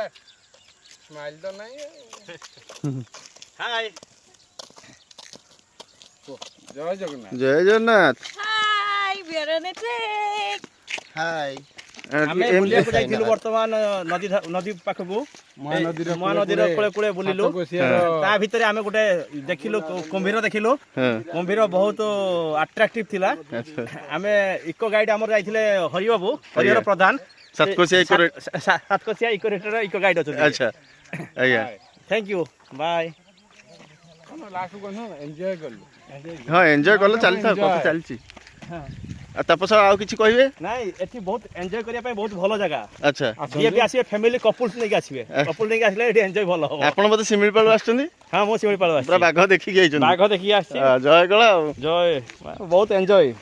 smile तो नहीं हाय जय जगन्नाथ जय जगन्नाथ हाय हाय आमे बुलिया को जाइथिलु वर्तमान नदी नदी पाखकु महानदी रो कोले कोले बुलिलु ता भितरे आमे गोटे देखिलु कुंभीर देखिलु कुंभीर बहुत अट्रैक्टिव थिला आमे इको गाइड हमर जाइथिले हरि बाबू हरिहर प्रधान सातकोसिया इको रेटर इको गाइड अछि अच्छा आज्ञा थैंक यू बाय लास्ट को एंजॉय कर लो हां एन्जॉय करलो चलता कथा चलची हां तपस आउ किछि कहबे नाही एठी बहुत एन्जॉय करिया पय बहुत भलो जगह अच्छा ये भी आसीबे फैमिली कपल्स नै आसीबे कपल नै आसीले एठी एन्जॉय भलो हो आपण मते सिमिलपाल आछथि हां मो सिमिलपाल आछि पूरा बाघ देखि गइछन बाघ देखि आछि जय गला जय बहुत एन्जॉय